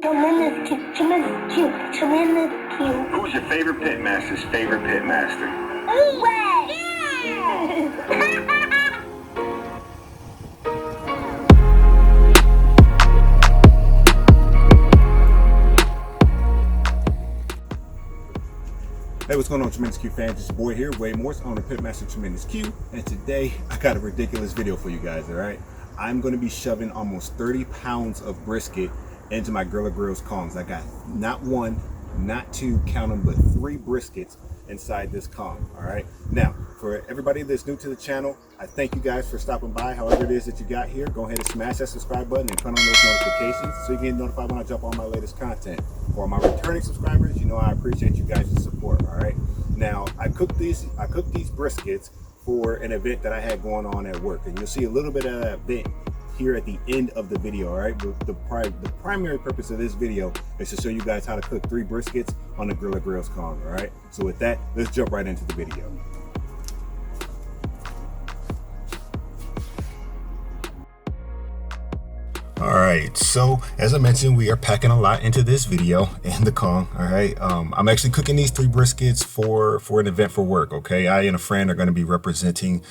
Tremendous cute, tremendous cute, tremendous cute. Who's your favorite pit master's favorite pit master? Way! Hey, what's going on, Tremendous Q fans? It's your boy here, Way Morse, owner of Pitmaster Tremendous Q, and today I got a ridiculous video for you guys, alright? I'm going to be shoving almost 30 pounds of brisket into my Grilla Grills Kongs. I got not one, not two, count them, but 3 briskets inside this Kong, alright? Now, for everybody that's new to the channel, I thank you guys for stopping by. However it is that you got here, go ahead and smash that subscribe button and turn on those notifications so you get notified when I drop on my latest content. For my returning subscribers, you know I appreciate you guys' support, alright? Now, I cooked these briskets for an event that I had going on at work, and you'll see a little bit of that event here at the end of the video, all right? But the primary purpose of this video is to show you guys how to cook 3 briskets on the Grilla Grills Kong, all right? So with that, let's jump right into the video. All right, so as I mentioned, we are packing a lot into this video and the Kong. All right, I'm actually cooking these 3 briskets for an event for work. Okay, I and a friend are going to be representing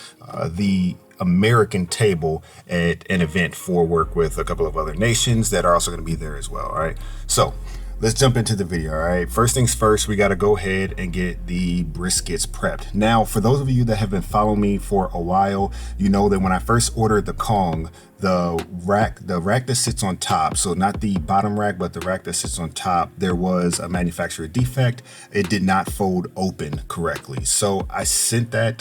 the American table at an event for work with a couple of other nations that are also going to be there as well. All right, so let's jump into the video. All right, first things first, we got to go ahead and get the briskets prepped. Now, for those of you that have been following me for a while, you know that when I first ordered the Kong, the rack that sits on top, so not the bottom rack, but the rack that sits on top, there was a manufacturer defect. It did not fold open correctly. So I sent a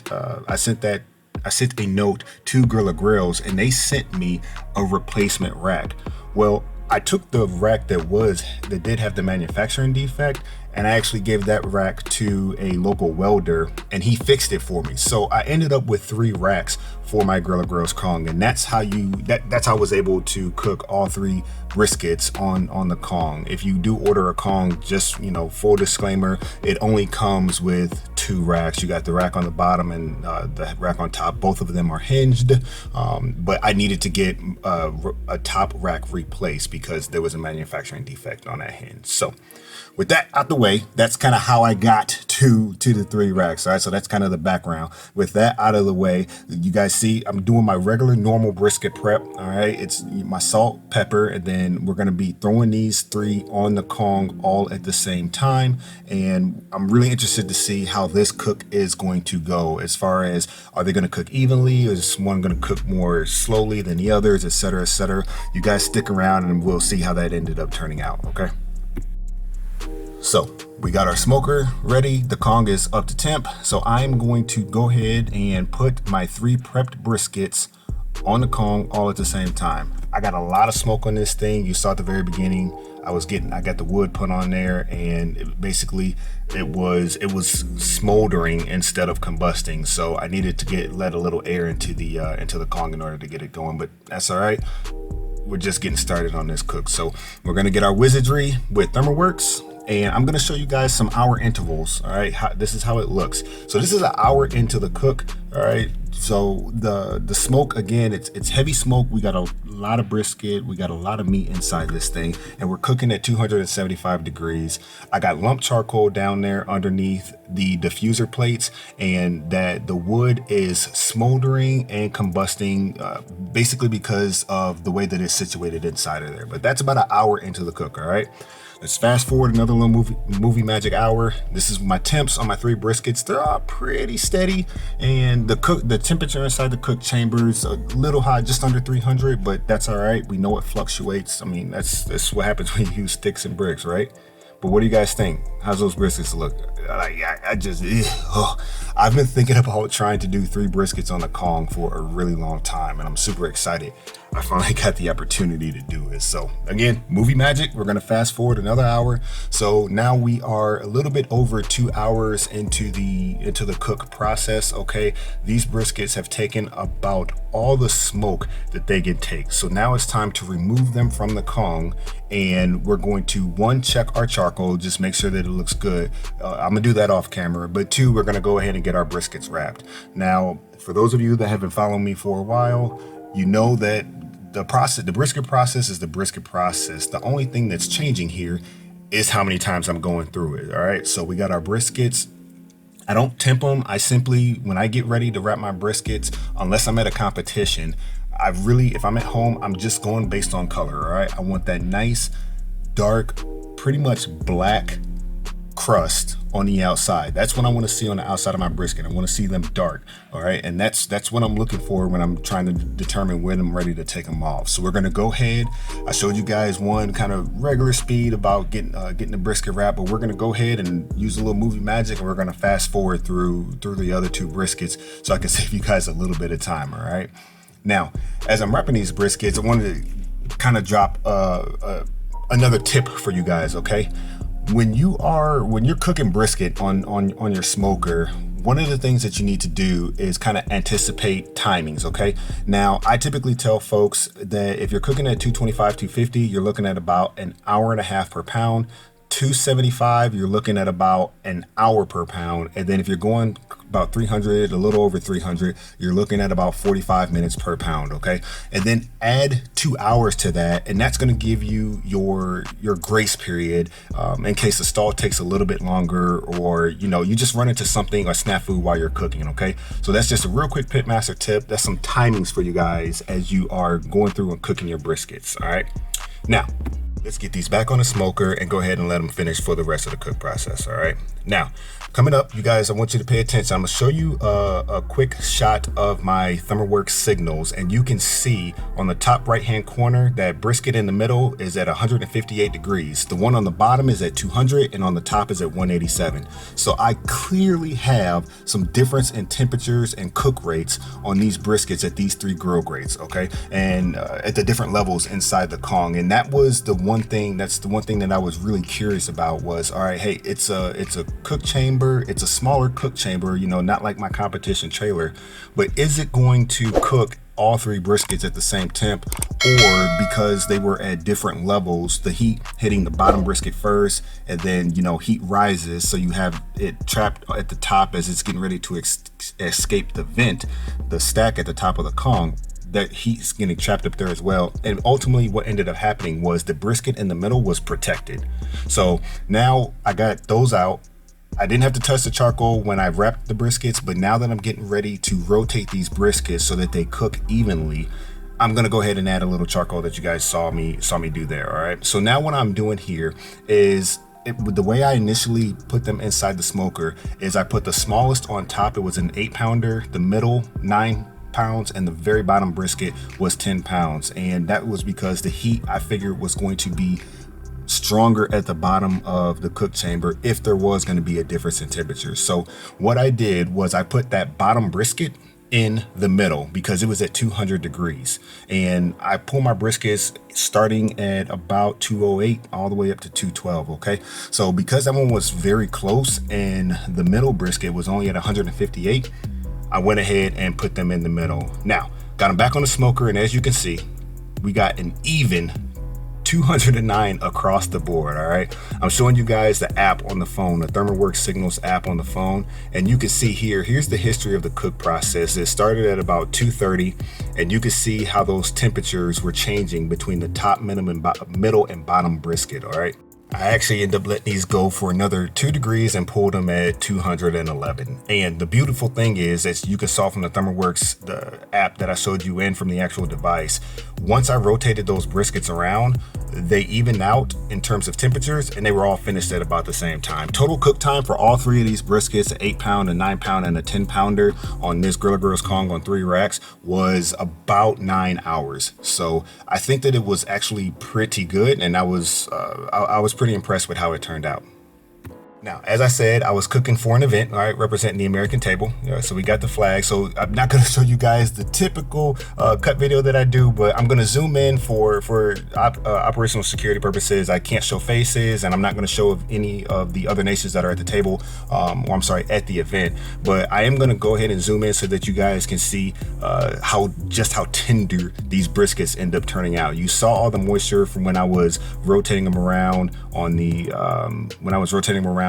note to Grilla Grills, and they sent me a replacement rack. Well, I took the rack that did have the manufacturing defect, and I actually gave that rack to a local welder, and he fixed it for me. So I ended up with 3 racks for my Grilla Grills Kong, and that's how I was able to cook all 3 briskets on the Kong. If you do order a Kong, just, you know, full disclaimer, it only comes with 2 racks. You got the rack on the bottom and the rack on top. Both of them are hinged, but I needed to get a top rack replaced because there was a manufacturing defect on that hinge. So with that out the way, that's kind of how I got to the 3 racks. All right, so that's kind of the background. With that out of the way, you guys see I'm doing my regular normal brisket prep. All right, it's my salt, pepper, and then we're gonna be throwing these 3 on the Kong all at the same time. And I'm really interested to see how this cook is going to go, as far as, are they gonna cook evenly, or is one gonna cook more slowly than the others, etc., etc. You guys stick around and we'll see how that ended up turning out. Okay, so we got our smoker ready. The Kong is up to temp. So I'm going to go ahead and put my 3 prepped briskets on the Kong all at the same time. I got a lot of smoke on this thing. You saw at the very beginning, I got the wood put on there, and it was smoldering instead of combusting. So I needed to let a little air into the Kong in order to get it going, but that's all right. We're just getting started on this cook. So we're gonna get our wizardry with ThermalWorks, and I'm gonna show you guys some hour intervals. All right, this is how it looks. So this is an hour into the cook. All right, so the smoke, again, it's heavy smoke. We got a lot of brisket, we got a lot of meat inside this thing, and we're cooking at 275 degrees. I got lump charcoal down there underneath the diffuser plates, and that the wood is smoldering and combusting, basically because of the way that it's situated inside of there. But that's about an hour into the cook. All right, let's fast forward another little movie magic hour. This is my temps on my 3 briskets. They're all pretty steady, and the temperature inside the cook chamber is a little high, just under 300, but that's all right. We know it fluctuates. I mean, that's what happens when you use sticks and bricks, right? But what do you guys think? How's those briskets look? I've been thinking about trying to do 3 briskets on the Kong for a really long time, and I'm super excited. I finally got the opportunity to do it. So again, movie magic, we're gonna fast forward another hour. So now we are a little bit over 2 hours into the cook process. Okay, these briskets have taken about all the smoke that they can take. So now it's time to remove them from the Kong, and we're going to check our charcoal, just make sure that it looks good. I'm gonna do that off camera, but 2, we're gonna go ahead and get our briskets wrapped. Now, for those of you that have been following me for a while, you know that the brisket process is the brisket process. The only thing that's changing here is how many times I'm going through it. All right, so we got our briskets. I don't temp them. I simply, when I get ready to wrap my briskets, unless I'm at a competition, if I'm at home, I'm just going based on color. All right, I want that nice, dark, pretty much black crust on the outside. That's what I want to see on the outside of my brisket. I want to see them dark. All right, and that's what I'm looking for when I'm trying to determine when I'm ready to take them off. So we're going to go ahead. I showed you guys one kind of regular speed about getting the brisket wrap, but we're going to go ahead and use a little movie magic, and we're going to fast forward through the other two briskets so I can save you guys a little bit of time. All right, now as I'm wrapping these briskets, I wanted to kind of drop another tip for you guys. Okay, when you're cooking brisket on your smoker, one of the things that you need to do is kind of anticipate timings. Okay, now I typically tell folks that if you're cooking at 225, 250, you're looking at about an hour and a half per pound. 275, you're looking at about an hour per pound. And then if you're going about 300, a little over 300, you're looking at about 45 minutes per pound. Okay, and then add 2 hours to that, and that's going to give you your grace period in case the stall takes a little bit longer, or you just run into something or snafu while you're cooking. Okay, so that's just a real quick pitmaster tip. That's some timings for you guys as you are going through and cooking your briskets. All right, now let's get these back on the smoker and go ahead and let them finish for the rest of the cook process. All right, now coming up, you guys, I want you to pay attention. I'm gonna show you a quick shot of my ThermalWorks signals, and you can see on the top right hand corner that brisket in the middle is at 158 degrees. The one on the bottom is at 200, and on the top is at 187. So I clearly have some difference in temperatures and cook rates on these briskets at these three grill grades. Okay, and at the different levels inside the Kong. And that was the one thing that I was really curious about was, all right, hey, it's a cook chamber. It's a smaller cook chamber, not like my competition trailer, but is it going to cook all three briskets at the same temp, or because they were at different levels, the heat hitting the bottom brisket first, and then heat rises, so you have it trapped at the top as it's getting ready to escape the vent, the stack at the top of the Kong. That heat's getting trapped up there as well. And ultimately what ended up happening was the brisket in the middle was protected. So now I got those out. I didn't have to touch the charcoal when I wrapped the briskets, but now that I'm getting ready to rotate these briskets so that they cook evenly, I'm gonna go ahead and add a little charcoal that you guys saw me do there. All right, so now what I'm doing here is the way I initially put them inside the smoker is I put the smallest on top. It was an 8-pounder, the middle 9 pounds, and the very bottom brisket was 10 pounds. And that was because the heat I figured was going to be stronger at the bottom of the cook chamber if there was going to be a difference in temperature. So what I did was I put that bottom brisket in the middle because it was at 200 degrees, and I pull my briskets starting at about 208 all the way up to 212. Okay, so because that one was very close and the middle brisket was only at 158, I went ahead and put them in the middle. Now got them back on the smoker, and as you can see, we got an even 209 across the board. All right, I'm showing you guys the app on the phone, the ThermalWorks Signals app on the phone, and you can see here's the history of the cook process. It started at about 230, and you can see how those temperatures were changing between the top, middle, and bottom brisket. All right, I actually ended up letting these go for another 2 degrees and pulled them at 211. And the beautiful thing is, as you can saw from the ThermalWorks, the app that I showed you in from the actual device, once I rotated those briskets around, they evened out in terms of temperatures, and they were all finished at about the same time. Total cook time for all three of these briskets, an 8-pound, a 9-pound, and a 10-pounder on this Grilla Grills Kong on 3 racks, was about 9 hours. So I think that it was actually pretty good, and I was pretty impressed with how it turned out. Now, as I said, I was cooking for an event, all right, representing the American table. So we got the flag. So I'm not going to show you guys the typical cut video that I do, but I'm going to zoom in for operational security purposes. I can't show faces, and I'm not going to show any of the other nations that are at the table, at the event. But I am going to go ahead and zoom in so that you guys can see how tender these briskets end up turning out. You saw all the moisture from when I was rotating them around on the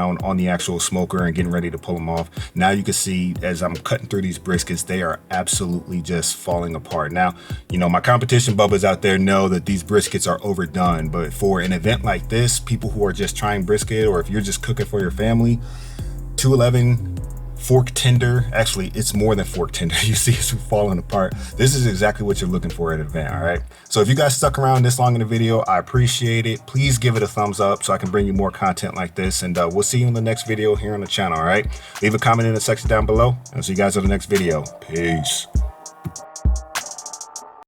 down on the actual smoker and getting ready to pull them off. Now you can see as I'm cutting through these briskets, they are absolutely just falling apart. Now, you know, my competition bubbas out there know that these briskets are overdone, but for an event like this, people who are just trying brisket, or if you're just cooking for your family, 211 fork tender, actually it's more than fork tender, you see it's falling apart. This is exactly what you're looking for at an event. All right, so if you guys stuck around this long in the video, I appreciate it. Please give it a thumbs up so I can bring you more content like this, and we'll see you in the next video here on the channel. All right, leave a comment in the section down below, and I'll see you guys in the next video. Peace.